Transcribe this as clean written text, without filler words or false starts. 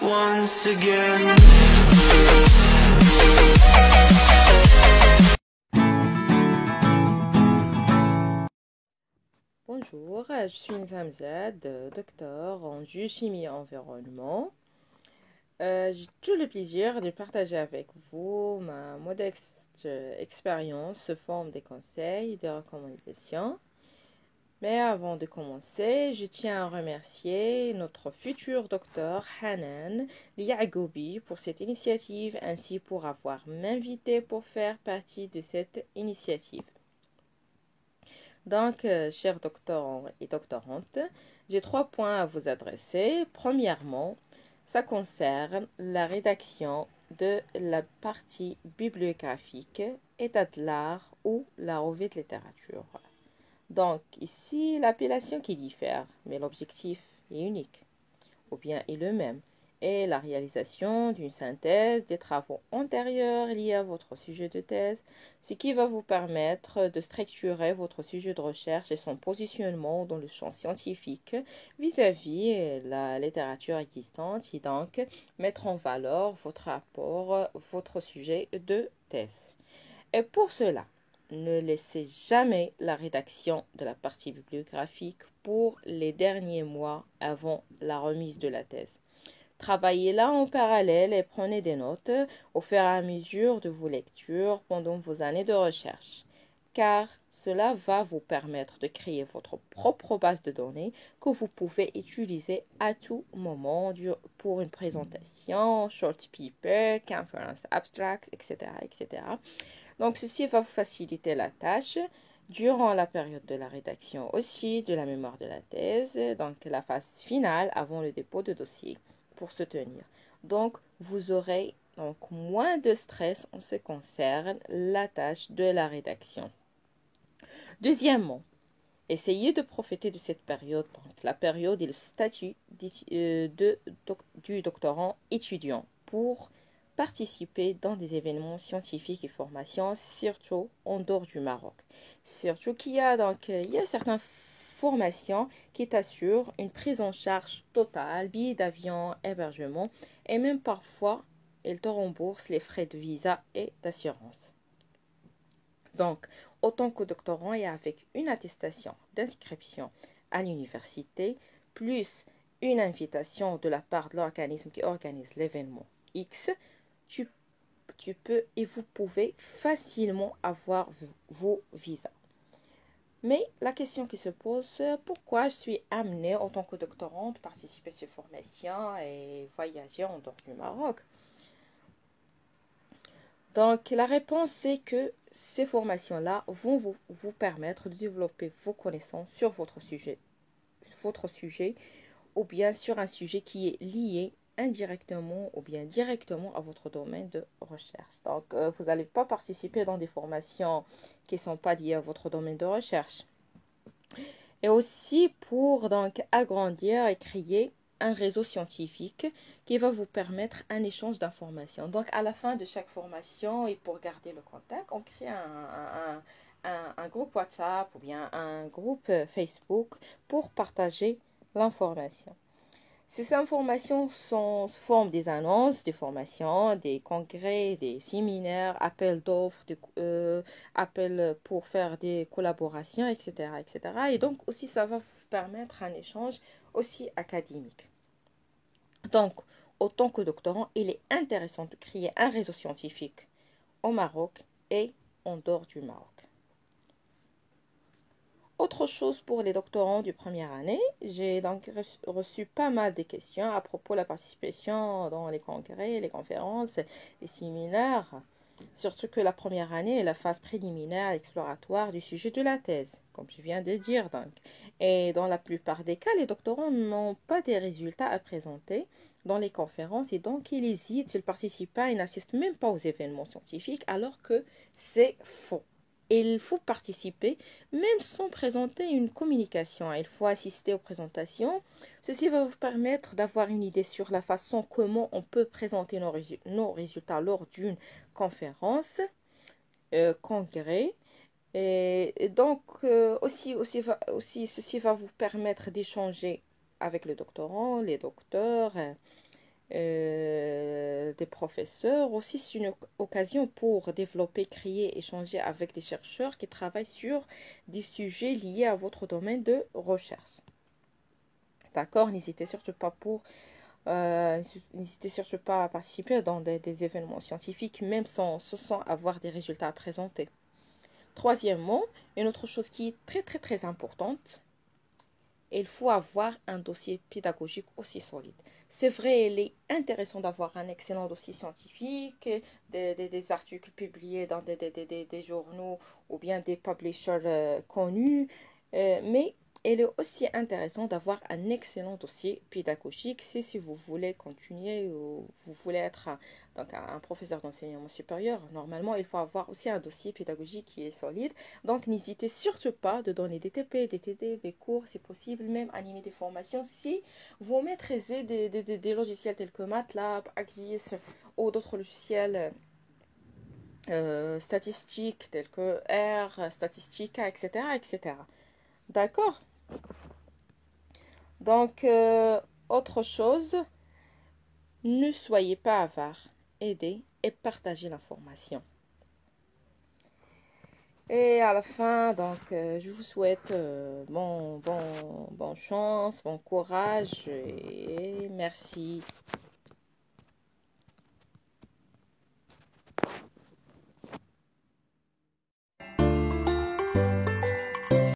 once again. Bonjour, je suis Nzamzad, docteur en géochimie et environnement. J'ai tout le plaisir de partager avec vous ma modeste expérience sous forme de conseils, de recommandations. Mais avant de commencer, je tiens à remercier notre futur docteur Hanan Liagoubi pour cette initiative ainsi pour avoir m'invité pour faire partie de cette initiative. Donc, chers doctorants et doctorantes, j'ai 3 points à vous adresser. Premièrement, ça concerne la rédaction de la partie bibliographique, état de l'art ou la revue de littérature. Donc, ici, l'appellation qui diffère, mais l'objectif est unique, ou bien est le même, et la réalisation d'une synthèse des travaux antérieurs liés à votre sujet de thèse, ce qui va vous permettre de structurer votre sujet de recherche et son positionnement dans le champ scientifique vis-à-vis la littérature existante et donc mettre en valeur votre rapport, votre sujet de thèse. Et pour cela, ne laissez jamais la rédaction de la partie bibliographique pour les derniers mois avant la remise de la thèse. Travaillez là en parallèle et prenez des notes au fur et à mesure de vos lectures pendant vos années de recherche, car cela va vous permettre de créer votre propre base de données que vous pouvez utiliser à tout moment pour une présentation, short paper, conference abstracts, etc., etc. Donc, ceci va vous faciliter la tâche durant la période de la rédaction aussi de la mémoire de la thèse, donc la phase finale avant le dépôt de dossier pour se tenir. Donc, vous aurez donc moins de stress en ce qui concerne la tâche de la rédaction. Deuxièmement, essayez de profiter de cette période, donc la période et le statut du doctorant étudiant pour participer dans des événements scientifiques et formations, surtout en dehors du Maroc. Surtout qu'il y a certaines formations qui t'assurent une prise en charge totale, billets d'avion, hébergement, et même parfois, ils te remboursent les frais de visa et d'assurance. Donc, autant que doctorant et avec une attestation d'inscription à l'université, plus une invitation de la part de l'organisme qui organise l'événement X, tu peux et vous pouvez facilement avoir vos visas. Mais la question qui se pose, pourquoi je suis amenée en tant que doctorante à participer à ces formations et voyager en dehors du Maroc? Donc, la réponse, c'est que ces formations-là vont vous permettre de développer vos connaissances sur votre sujet ou bien sur un sujet qui est lié indirectement ou bien directement à votre domaine de recherche. Donc, vous n'allez pas participer dans des formations qui ne sont pas liées à votre domaine de recherche. Et aussi pour donc agrandir et créer un réseau scientifique qui va vous permettre un échange d'informations. Donc, à la fin de chaque formation et pour garder le contact, on crée un groupe WhatsApp ou bien un groupe Facebook pour partager l'information. Ces informations sont sous forme des annonces, des formations, des congrès, des séminaires, appels d'offres, appels pour faire des collaborations, etc., etc. Et donc aussi, ça va vous permettre un échange aussi académique. Donc, autant que doctorant, il est intéressant de créer un réseau scientifique au Maroc et en dehors du Maroc. Autre chose pour les doctorants du première année, j'ai donc reçu pas mal de questions à propos de la participation dans les congrès, les conférences, les séminaires, surtout que la première année est la phase préliminaire exploratoire du sujet de la thèse, comme je viens de dire donc. Et dans la plupart des cas, les doctorants n'ont pas des résultats à présenter dans les conférences et donc ils hésitent, ils ne participent pas, ils n'assistent même pas aux événements scientifiques alors que c'est faux. Il faut participer même sans présenter une communication. Il faut assister aux présentations. Ceci va vous permettre d'avoir une idée sur la façon comment on peut présenter nos résultats lors d'une conférence, congrès. Et donc, ceci va vous permettre d'échanger avec le doctorant, les docteurs, des professeurs. Aussi, c'est une occasion pour développer, créer, échanger avec des chercheurs qui travaillent sur des sujets liés à votre domaine de recherche. D'accord? N'hésitez surtout pas à participer dans des événements scientifiques, même sans avoir des résultats à présenter. Troisièmement, une autre chose qui est très très très importante, il faut avoir un dossier pédagogique aussi solide. C'est vrai, il est intéressant d'avoir un excellent dossier scientifique, des articles publiés dans des journaux ou bien des publishers connus, mais il est aussi intéressant d'avoir un excellent dossier pédagogique si vous voulez continuer ou vous voulez être un professeur d'enseignement supérieur. Normalement, il faut avoir aussi un dossier pédagogique qui est solide. Donc, n'hésitez surtout pas de donner des TP, des TD, des cours, si possible, même animer des formations. Si vous maîtrisez des logiciels tels que MATLAB, ArcGIS ou d'autres logiciels statistiques tels que R, Statistica, etc., etc. D'accord? Donc, autre chose, ne soyez pas avare, aidez et partagez l'information. Et à la fin, donc, je vous souhaite bonne chance, bon courage et merci.